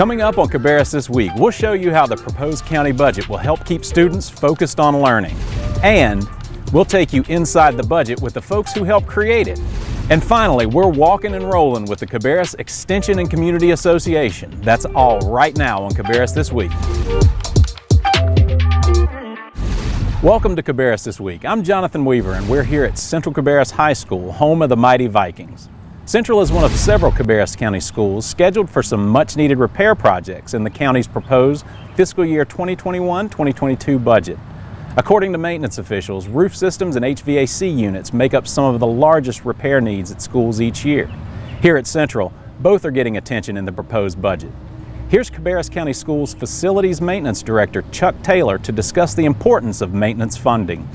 Coming up on Cabarrus this week, we'll show you how the proposed county budget will help keep students focused on learning. And we'll take you inside the budget with the folks who helped create it. And finally, we're walking and rolling with the Cabarrus Extension and Community Association. That's all right now on Cabarrus This Week. Welcome to Cabarrus This Week. I'm Jonathan Weaver, and we're here at Central Cabarrus High School, home of the mighty Vikings. Central is one of several Cabarrus County schools scheduled for some much-needed repair projects in the county's proposed Fiscal Year 2021-2022 budget. According to maintenance officials, roof systems and HVAC units make up some of the largest repair needs at schools each year. Here at Central, both are getting attention in the proposed budget. Here's Cabarrus County Schools Facilities Maintenance Director Chuck Taylor to discuss the importance of maintenance funding.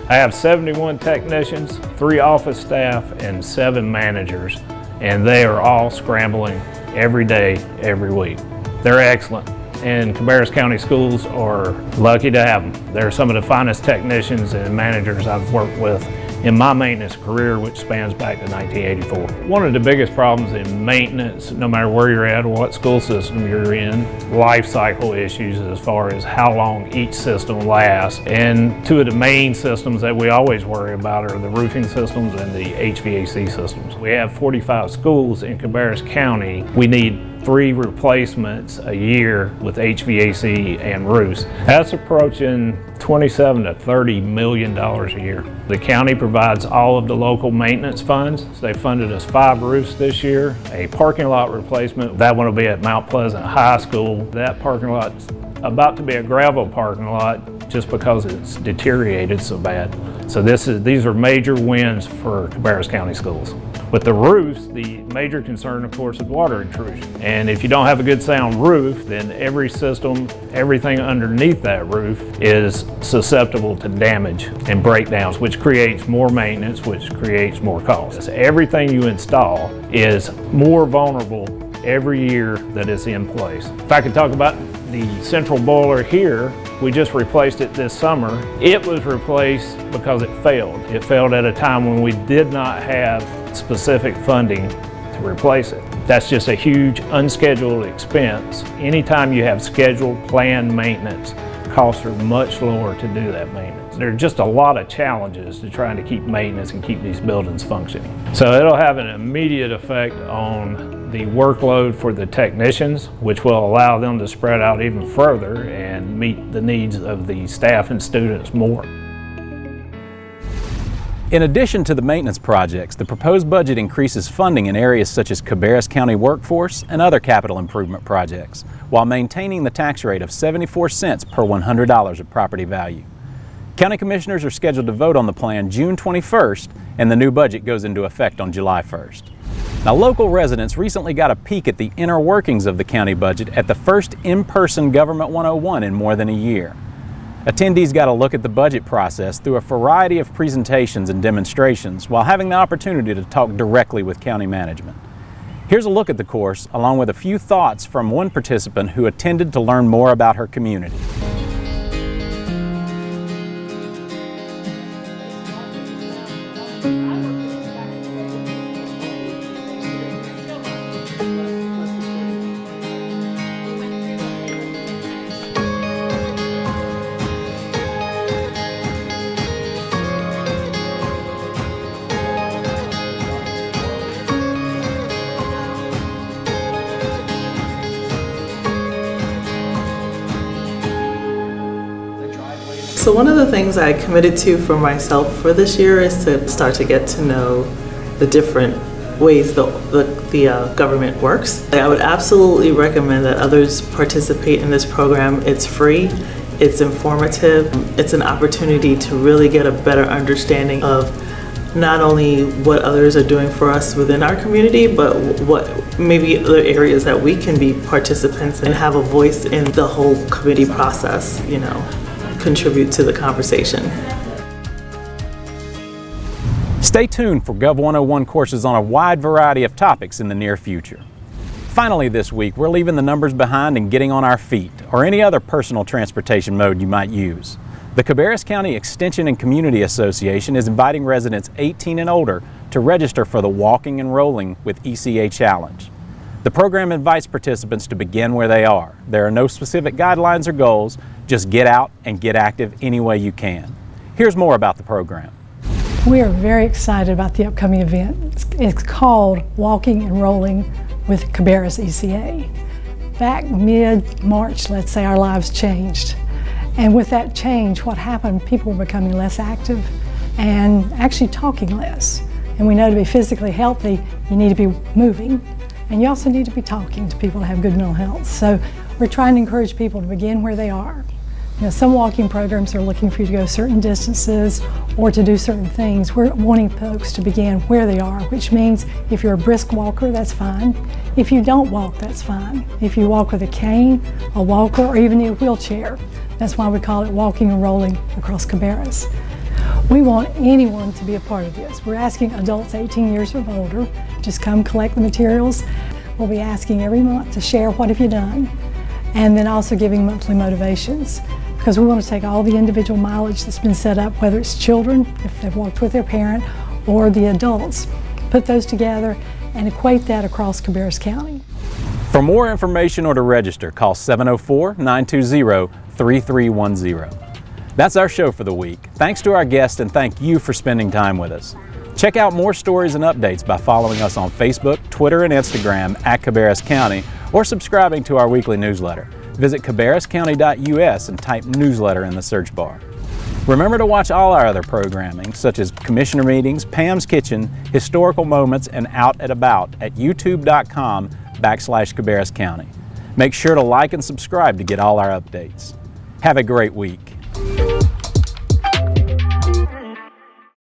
I have 71 technicians, 3 office staff, and 7 managers, and they are all scrambling every day, every week. They're excellent, and Cabarrus County Schools are lucky to have them. They're some of the finest technicians and managers I've worked with in my maintenance career, which spans back to 1984. One of the biggest problems in maintenance, no matter where you're at or what school system you're in, life cycle issues as far as how long each system lasts. And two of the main systems that we always worry about are the roofing systems and the HVAC systems. We have 45 schools in Cabarrus County. We need 3 replacements a year with HVAC and roofs. That's approaching $27 to $30 million a year. The county provides all of the local maintenance funds. They funded us 5 roofs this year, a parking lot replacement. That one will be at Mount Pleasant High School. That parking lot's about to be a gravel parking lot just because it's deteriorated so bad. So these are major wins for Cabarrus County Schools. With the roofs, the major concern, of course, is water intrusion. And if you don't have a good sound roof, then every system, everything underneath that roof is susceptible to damage and breakdowns, which creates more maintenance, which creates more costs. Everything you install is more vulnerable every year that it's in place. If I could talk about the central boiler here, we just replaced it this summer. It was replaced because it failed. It failed at a time when we did not have specific funding to replace it. That's just a huge unscheduled expense. Anytime you have scheduled, planned maintenance, costs are much lower to do that maintenance. There are just a lot of challenges to trying to keep maintenance and keep these buildings functioning. So it'll have an immediate effect on the workload for the technicians, which will allow them to spread out even further and meet the needs of the staff and students more. In addition to the maintenance projects, the proposed budget increases funding in areas such as Cabarrus County workforce and other capital improvement projects, while maintaining the tax rate of 74 cents per $100 of property value. County Commissioners are scheduled to vote on the plan June 21st, and the new budget goes into effect on July 1st. Now, local residents recently got a peek at the inner workings of the county budget at the first in-person Government 101 in more than a year. Attendees got a look at the budget process through a variety of presentations and demonstrations while having the opportunity to talk directly with county management. Here's a look at the course, along with a few thoughts from one participant who attended to learn more about her community. So one of the things I committed to for myself for this year is to start to get to know the different ways the government works. I would absolutely recommend that others participate in this program. It's free, it's informative, it's an opportunity to really get a better understanding of not only what others are doing for us within our community, but what maybe other areas that we can be participants and have a voice in the whole committee process, you know, contribute to the conversation. Stay tuned for Gov 101 courses on a wide variety of topics in the near future. Finally this week, we're leaving the numbers behind and getting on our feet, or any other personal transportation mode you might use. The Cabarrus County Extension and Community Association is inviting residents 18 and older to register for the Walking and Rolling with ECA Challenge. The program invites participants to begin where they are. There are no specific guidelines or goals, just get out and get active any way you can. Here's more about the program. We are very excited about the upcoming event. It's called Walking and Rolling with Cabarrus ECA. Back mid-March, let's say, our lives changed. And with that change, what happened, people were becoming less active and actually talking less. And we know to be physically healthy, you need to be moving, and you also need to be talking to people to have good mental health. So we're trying to encourage people to begin where they are. You know, some walking programs are looking for you to go certain distances or to do certain things. We're wanting folks to begin where they are, which means if you're a brisk walker, that's fine. If you don't walk, that's fine. If you walk with a cane, a walker, or even in a wheelchair, that's why we call it Walking and Rolling across Cabarrus. We want anyone to be a part of this. We're asking adults 18 years or older, just come collect the materials. We'll be asking every month to share what have you done, and then also giving monthly motivations, because we want to take all the individual mileage that's been set up, whether it's children, if they've walked with their parent, or the adults, put those together and equate that across Cabarrus County. For more information or to register, call 704-920-3310. That's our show for the week. Thanks to our guests and thank you for spending time with us. Check out more stories and updates by following us on Facebook, Twitter, and Instagram at Cabarrus County, or subscribing to our weekly newsletter. Visit cabarruscounty.us and type newsletter in the search bar. Remember to watch all our other programming, such as commissioner meetings, Pam's Kitchen, historical moments, and Out and About at youtube.com/Cabarrus County. Make sure to like and subscribe to get all our updates. Have a great week.